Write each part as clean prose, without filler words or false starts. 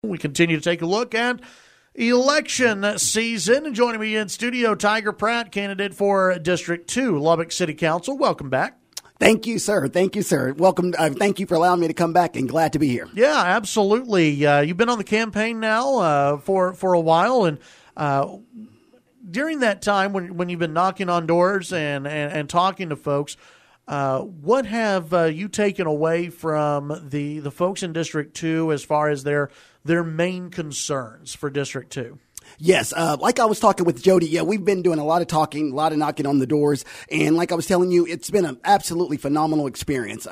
We continue to take a look at election season. And joining me in studio, Tiger Pratt, candidate for District 2, Lubbock City Council. Welcome back. Thank you, sir. Thank you, sir. Welcome. Thank you for allowing me to come back, and glad to be here. Yeah, absolutely. You've been on the campaign now for a while, and during that time when you've been knocking on doors and talking to folks, what have you taken away from the folks in District 2 as far as their main concerns for District 2? Yes, like I was talking with Jody, yeah, we've been doing a lot of talking, a lot of knocking on the doors, and like I was telling you, it's been an absolutely phenomenal experience,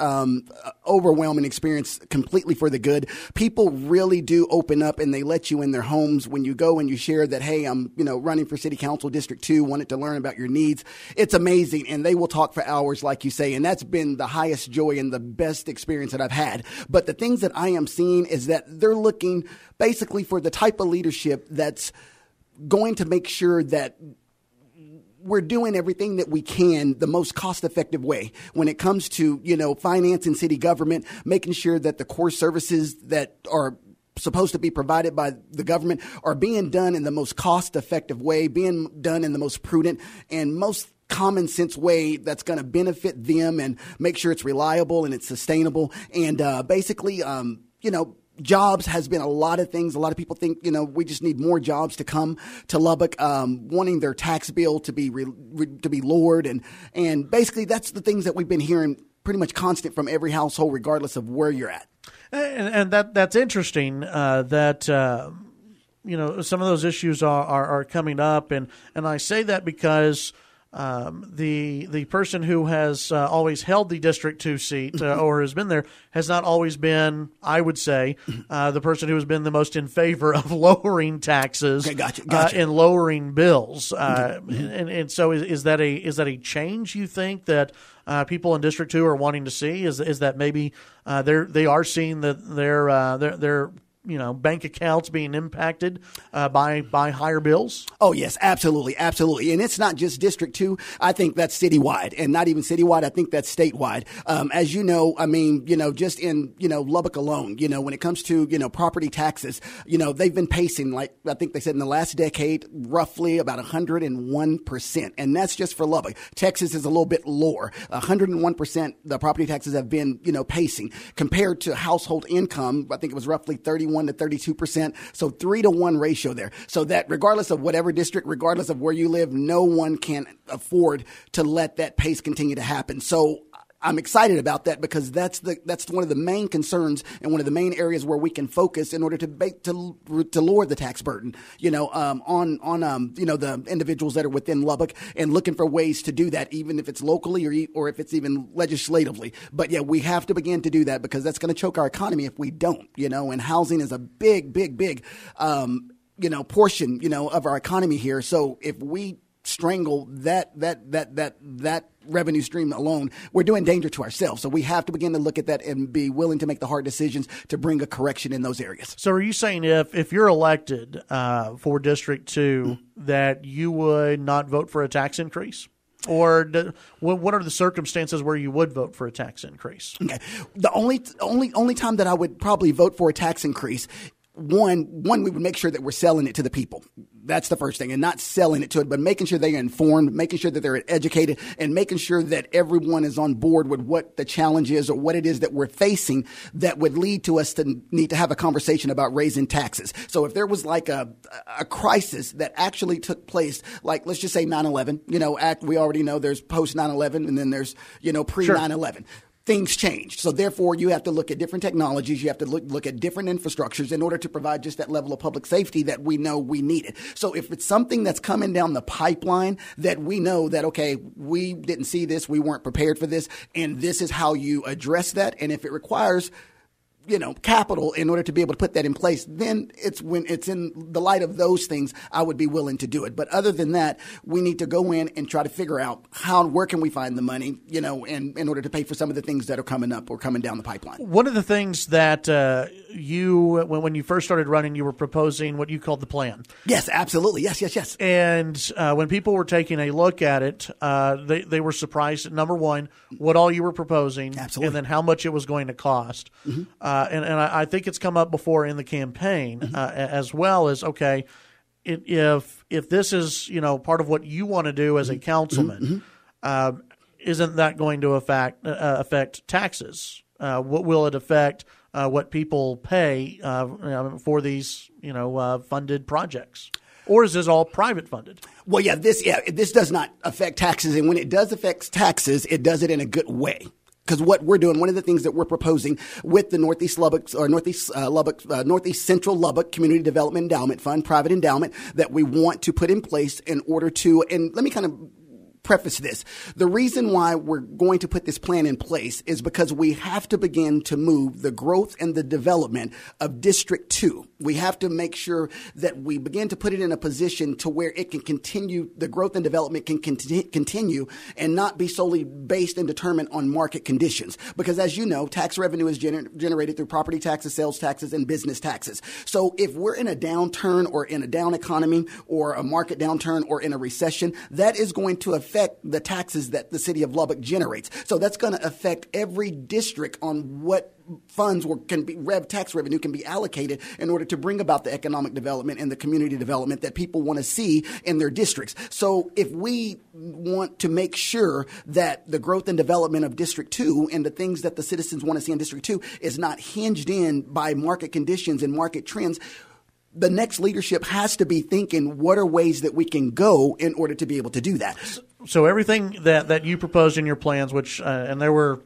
overwhelming experience, completely for the good. People really do open up, and they let you in their homes when you go and you share that, hey, I'm running for City Council District 2, wanted to learn about your needs. It's amazing, and they will talk for hours, like you say, and that's been the highest joy and the best experience that I've had. But the things that I am seeing is that they're looking basically for the type of leadership that's going to make sure that we're doing everything that we can the most cost-effective way when it comes to, finance and city government, making sure that the core services that are supposed to be provided by the government are being done in the most cost-effective way, being done in the most prudent and most common sense way that's going to benefit them and make sure it's reliable and it's sustainable. And basically, jobs has been a lot of things. A lot of people think, we just need more jobs to come to Lubbock, wanting their tax bill to be lowered. And basically that's the things that we've been hearing pretty much constant from every household, regardless of where you're at. And that's interesting that some of those issues are coming up. And I say that because the person who has always held the District 2 seat or has been there has not always been, I would say, the person who has been the most in favor of lowering taxes. Okay, gotcha. And lowering bills. And so is that a change you think that people in District 2 are wanting to see? Is that maybe they are seeing that their bank accounts being impacted by higher bills? Oh, yes, absolutely. Absolutely. And it's not just District 2. I think that's citywide, and not even citywide. I think that's statewide. As you know, just in, Lubbock alone, when it comes to, property taxes, they've been pacing, like I think they said in the last decade, roughly about 101%. And that's just for Lubbock. Texas is a little bit lower. 101% the property taxes have been, pacing compared to household income. I think it was roughly 31 to 32%. So 3-to-1 ratio there. So that regardless of whatever district, regardless of where you live, no one can afford to let that pace continue to happen. So I'm excited about that because that's one of the main concerns and one of the main areas where we can focus in order to lower the tax burden, on the individuals that are within Lubbock, and looking for ways to do that, even if it's locally or if it's even legislatively. But yeah, we have to begin to do that because that's going to choke our economy if we don't, and housing is a big portion, of our economy here. So if we strangle that revenue stream alone, we're doing danger to ourselves. So we have to begin to look at that and be willing to make the hard decisions to bring a correction in those areas. So are you saying if you're elected for District 2 that you would not vote for a tax increase? Or what are the circumstances where you would vote for a tax increase? Okay. The only time that I would probably vote for a tax increase, one, we would make sure that we're selling it to the people. That's the first thing, and not selling it to it, but making sure they're informed, making sure that they're educated, and making sure that everyone is on board with what the challenge is or what it is that we're facing that would lead to us to need to have a conversation about raising taxes. So if there was like a crisis that actually took place, like let's just say 9/11, we already know there's post 9/11 and then there's, pre 9/11. Things changed. So therefore, you have to look at different technologies. You have to look at different infrastructures in order to provide just that level of public safety that we know we needed. So if it's something that's coming down the pipeline that we know that, okay, we didn't see this, we weren't prepared for this, and this is how you address that. And if it requires capital in order to be able to put that in place, then it's when it's in the light of those things, I would be willing to do it. But other than that, we need to go in and try to figure out where can we find the money, and in order to pay for some of the things that are coming up or coming down the pipeline. One of the things that when you first started running, you were proposing what you called the plan. Yes, absolutely. Yes. And when people were taking a look at it, they were surprised at, number one, what all you were proposing, absolutely, and then how much it was going to cost. And I think it's come up before in the campaign as well as, okay, if this is part of what you want to do as a councilman, isn't that going to affect taxes? What will it affect? What people pay for these funded projects? Or is this all private funded? Well, this does not affect taxes, and when it does affect taxes, it does it in a good way. Because what we're doing, one of the things that we're proposing with the Northeast Central Lubbock Community Development Endowment Fund, private endowment, that we want to put in place in order to, and let me kind of preface this. The reason why we're going to put this plan in place is because we have to begin to move the growth and the development of District 2. We have to make sure that we begin to put it in a position to where it can continue, the growth and development can continue and not be solely based and determined on market conditions. Because as you know, tax revenue is generated through property taxes, sales taxes, and business taxes. So if we're in a downturn or in a down economy or a market downturn or in a recession, that is going to affect the taxes that the city of Lubbock generates. So that's going to affect every district on what funds tax revenue can be allocated in order to bring about the economic development and the community development that people want to see in their districts. So if we want to make sure that the growth and development of District 2 and the things that the citizens want to see in District 2 is not hinged in by market conditions and market trends, the next leadership has to be thinking, what are ways that we can go in order to be able to do that? So everything that you proposed in your plans, which and there were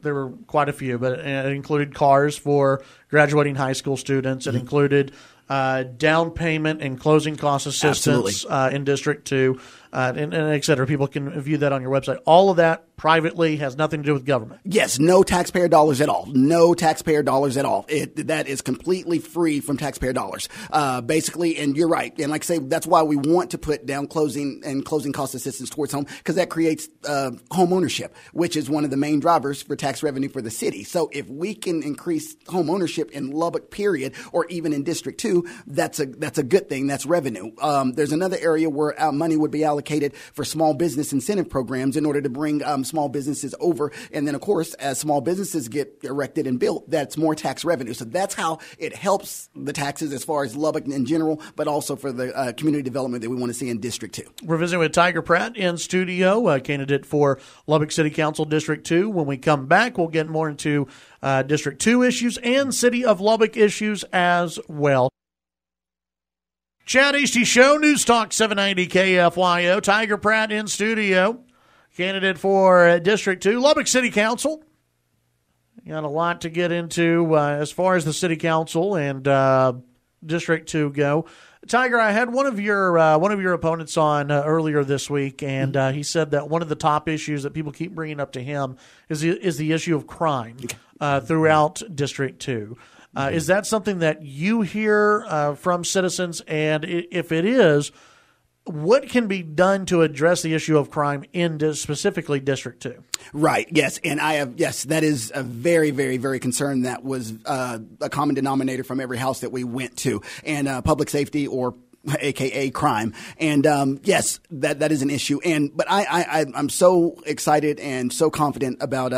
quite a few, but it included cars for graduating high school students. It included down payment and closing cost assistance in District 2, and et cetera. People can view that on your website. All of that privately has nothing to do with government. Yes, no taxpayer dollars at all. No taxpayer dollars at all. That is completely free from taxpayer dollars, basically. And you're right. And like I say, that's why we want to put down closing cost assistance towards home, because that creates home ownership, which is one of the main drivers for tax revenue for the city. So if we can increase home ownership in Lubbock, period, or even in District 2, that's a good thing. That's revenue. There's another area where money would be allocated for small business incentive programs in order to bring small businesses over. And then, of course, as small businesses get erected and built, that's more tax revenue. So that's how it helps the taxes as far as Lubbock in general, but also for the community development that we want to see in District 2. We're visiting with Tiger Pratt in studio, candidate for Lubbock City Council District 2. When we come back, we'll get more into District 2 issues and City of Lubbock issues as well. Chad Hasty Show, News Talk 790 KFYO. Tiger Pratt in studio, candidate for District 2, Lubbock City Council. Got a lot to get into as far as the City Council and District 2 go. Tiger, I had one of your opponents on earlier this week, and he said that one of the top issues that people keep bringing up to him is the issue of crime throughout District 2. Is that something that you hear from citizens? And if it is, what can be done to address the issue of crime in specifically District 2? Right. Yes. And that is a very, very, very concern that was a common denominator from every house that we went to, and public safety, or AKA crime. And yes, that is an issue. But I'm so excited and so confident about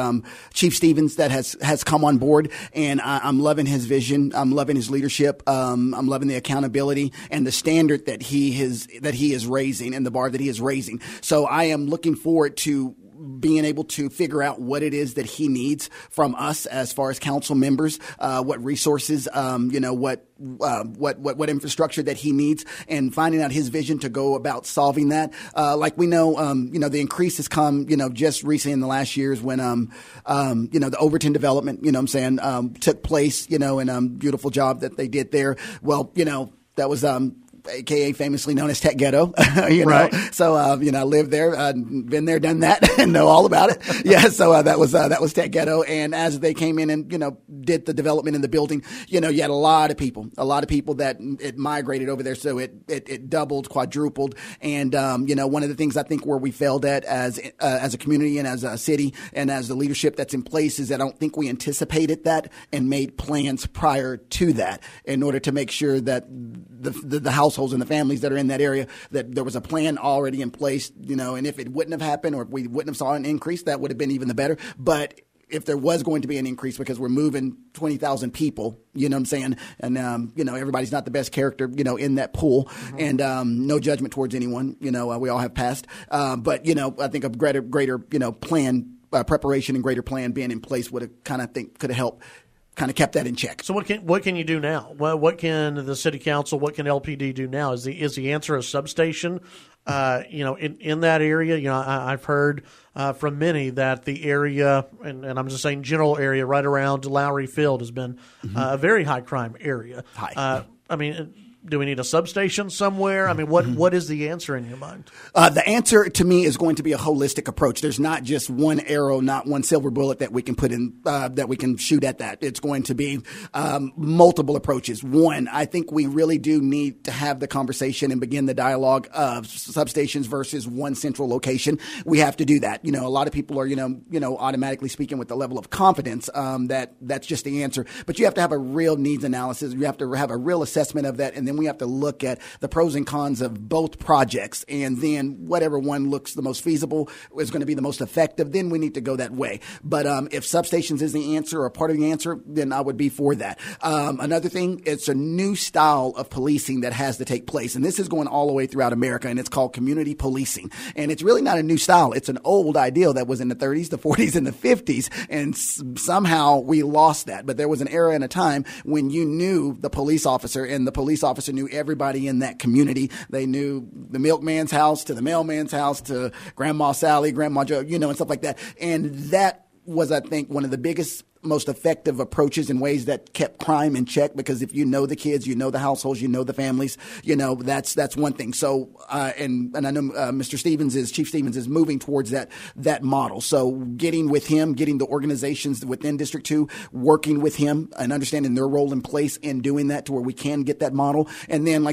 Chief Stevens that has come on board, and I'm loving his vision. I'm loving his leadership. I'm loving the accountability and the standard that he is raising, and the bar that he is raising. So I am looking forward to being able to figure out what it is that he needs from us as far as council members, what resources, what infrastructure that he needs, and finding out his vision to go about solving that. Like we know, the increase has come, just recently in the last years when, the Overton development, took place, and beautiful job that they did there. Well, that was, AKA famously known as Tech Ghetto, Right. So, I lived there, been there, done that, and know all about it. Yeah. So, that was Tech Ghetto. And as they came in and, did the development in the building, you had a lot of people that it migrated over there. So it doubled, quadrupled. And, one of the things I think where we failed at as a community and as a city and as the leadership that's in place is that I don't think we anticipated that and made plans prior to that in order to make sure that the households and the families that are in that area, that there was a plan already in place, and if it wouldn't have happened or if we wouldn't have saw an increase, that would have been even the better. But if there was going to be an increase because we're moving 20,000 people, you know what I'm saying? And, everybody's not the best character, in that pool. Mm-hmm. And no judgment towards anyone. We all have passed. But, I think a greater plan, preparation and greater plan being in place would have could have helped kind of kept that in check. So what can you do now? What can the city council, what can LPD do now? Is the answer a substation? In that area, I've heard from many that the area, and I'm just saying general area right around Lowry Field has been a very high crime area. High. Do we need a substation somewhere? I mean, what is the answer in your mind? The answer to me is going to be a holistic approach. There's not just one arrow, not one silver bullet that we can put in, that we can shoot at that. It's going to be multiple approaches. One, I think we really do need to have the conversation and begin the dialogue of substations versus one central location. We have to do that. A lot of people are, automatically speaking with the level of confidence that that's just the answer. But you have to have a real needs analysis. You have to have a real assessment of that, and then we have to look at the pros and cons of both projects, and then whatever one looks the most feasible is going to be the most effective. Then we need to go that way. But if substations is the answer or part of the answer, then I would be for that. Another thing, it's a new style of policing that has to take place, and this is going all the way throughout America, and it's called community policing. And it's really not a new style. It's an old ideal that was in the 30s, the 40s, and the 50s, and somehow we lost that. But there was an era and a time when you knew the police officer, and the police officer knew everybody in that community. They knew the milkman's house to the mailman's house to Grandma Sally, Grandma Joe, and stuff like that. And that was, I think, one of the biggest, most effective approaches and ways that kept crime in check, because if you know the kids, you know the households, you know the families, that's one thing. So, and I know Chief Stevens is moving towards that model. So getting with him, getting the organizations within District 2, working with him and understanding their role in place in doing that to where we can get that model. And then,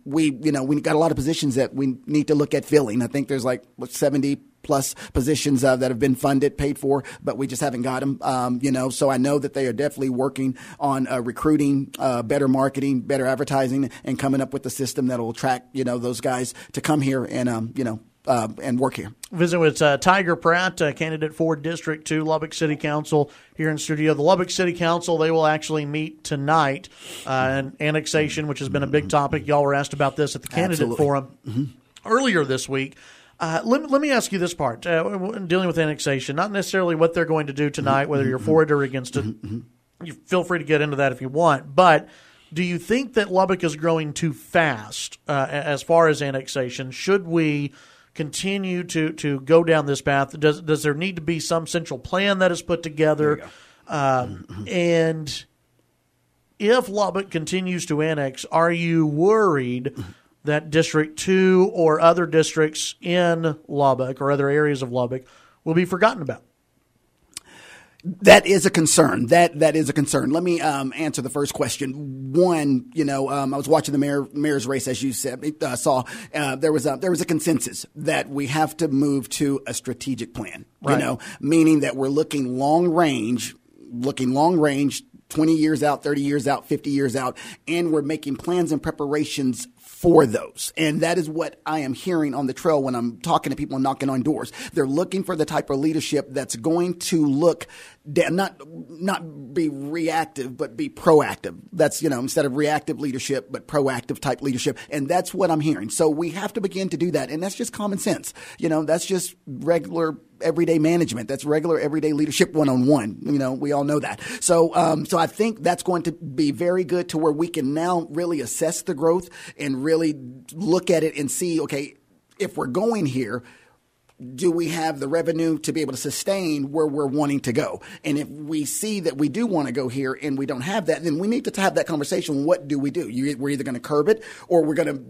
we got a lot of positions that we need to look at filling. I think there's 70 plus positions that have been funded, paid for, but we just haven't got them. So I know that they are definitely working on recruiting, better marketing, better advertising, and coming up with a system that will attract, those guys to come here and work here. Visit with Tiger Pratt, candidate for District 2, Lubbock City Council, here in studio. The Lubbock City Council, they will actually meet tonight, and annexation, which has been a big topic. Y'all were asked about this at the candidate forum earlier this week. Let me ask you this part, dealing with annexation, not necessarily what they're going to do tonight, whether you're for it or against it. You feel free to get into that if you want. But do you think that Lubbock is growing too fast as far as annexation? Should we continue to go down this path? Does there need to be some central plan that is put together? And if Lubbock continues to annex, are you worried that District 2 or other districts in Lubbock or other areas of Lubbock will be forgotten about? That is a concern. That is a concern. Let me answer the first question. One, I was watching the mayor's race, as you said, saw. There was a consensus that we have to move to a strategic plan. Right. Meaning that we're looking long range, 20 years out, 30 years out, 50 years out, and we're making plans and preparations for those. And that is what I am hearing on the trail when I'm talking to people and knocking on doors. They're looking for the type of leadership that's going to look not be reactive, but be proactive. That's, instead of reactive leadership, but proactive type leadership. And that's what I'm hearing. So we have to begin to do that. And that's just common sense. That's just regular everyday management. That's regular everyday leadership one-on-one. We all know that. So I think that's going to be very good to where we can now really assess the growth and really look at it and see, okay, if we're going here, do we have the revenue to be able to sustain where we're wanting to go? And if we see that we do want to go here and we don't have that, then we need to have that conversation. What do we do? We're either going to curb it or we're going to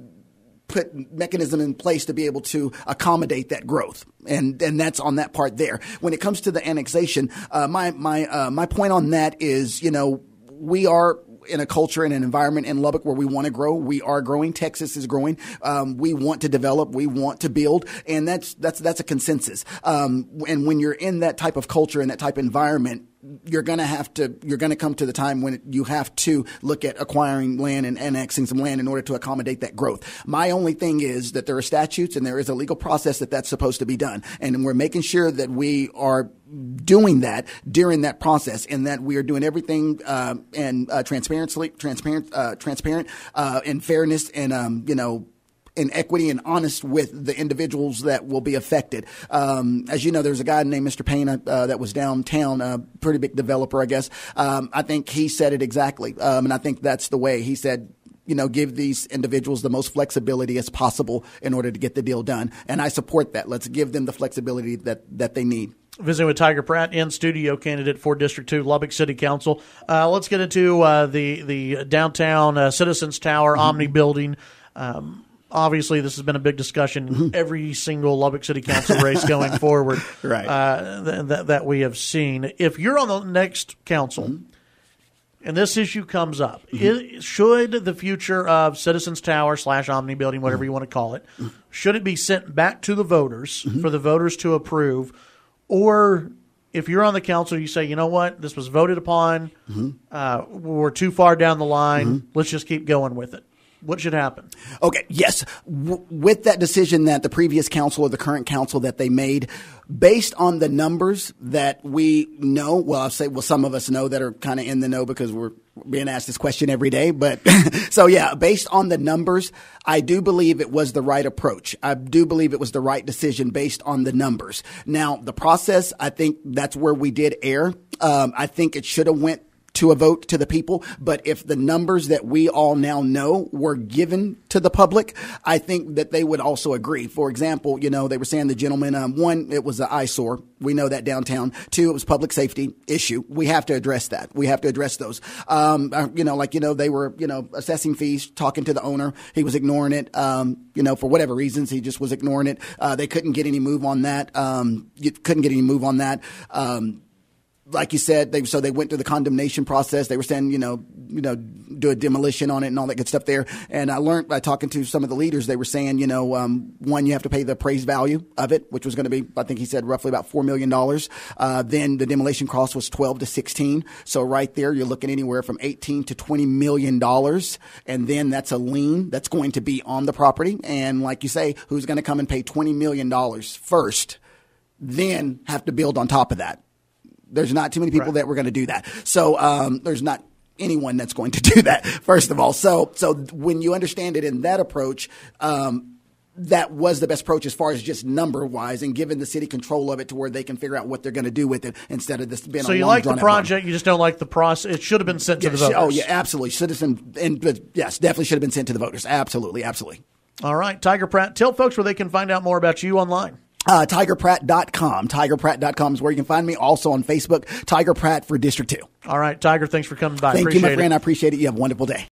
put mechanism in place to be able to accommodate that growth. And that's on that part there. When it comes to the annexation, my point on that is, we are in a culture and an environment in Lubbock where we want to grow. We are growing. Texas is growing. We want to develop. We want to build. And that's a consensus. And when you're in that type of culture and that type of environment, you're going to come to the time when you have to look at acquiring land and annexing some land in order to accommodate that growth. My only thing is that there are statutes and there is a legal process that's supposed to be done. And we're making sure that we are doing that during that process and that we are doing everything, and transparent, and fairness and, in equity and honest with the individuals that will be affected. As you know, there's a guy named Mr. Payne that was downtown, a pretty big developer, I guess. I think he said it exactly, and I think that's the way. He said, give these individuals the most flexibility as possible in order to get the deal done. And I support that. Let's give them the flexibility that they need. Visiting with Tiger Pratt, in studio candidate for District 2, Lubbock City Council. Let's get into the downtown Citizens Tower Omni building. Obviously, this has been a big discussion in every single Lubbock City Council race going forward, right? That we have seen. If you're on the next council and this issue comes up, should the future of Citizens Tower / Omni Building, whatever you want to call it, should it be sent back to the voters for the voters to approve? Or if you're on the council, you say, you know what, this was voted upon, we're too far down the line, let's just keep going with it. What should happen? Okay, yes. With that decision that the previous council or the current council that they made, based on the numbers that we know, some of us know that are kind of in the know because we're being asked this question every day. But so, yeah, based on the numbers, I do believe it was the right approach. I do believe it was the right decision based on the numbers. Now, the process, I think that's where we did err. I think it should have went to a vote to the people. But if the numbers that we all now know were given to the public, I think that they would also agree. For example, they were saying the gentleman, one, it was an eyesore. We know that downtown. Two, it was public safety issue. We have to address that. We have to address those. They were, assessing fees, talking to the owner. He was ignoring it. For whatever reasons, he just was ignoring it. They couldn't get any move on that. Like you said, they went through the condemnation process. They were saying, do a demolition on it and all that good stuff there. And I learned by talking to some of the leaders, they were saying, one, you have to pay the appraised value of it, which was going to be, I think he said, roughly about $4 million. Then the demolition cost was 12 to 16. So right there, you're looking anywhere from 18 to $20 million. And then that's a lien that's going to be on the property. And like you say, who's going to come and pay $20 million first, then have to build on top of that? There's not too many people that were going to do that. So there's not anyone that's going to do that, first of all. So when you understand it in that approach, that was the best approach as far as just number-wise and giving the city control of it to where they can figure out what they're going to do with it instead of this being a long, drawn-out. So you like the project, you just don't like the process. It should have been sent to the voters. Oh, yeah, absolutely. Yes, definitely should have been sent to the voters. Absolutely, absolutely. All right, Tiger Pratt, tell folks where they can find out more about you online. TigerPratt.com. TigerPratt.com is where you can find me. Also on Facebook, Tiger Pratt for District 2. All right, Tiger, thanks for coming by. Thank you, my friend. I appreciate it. You have a wonderful day.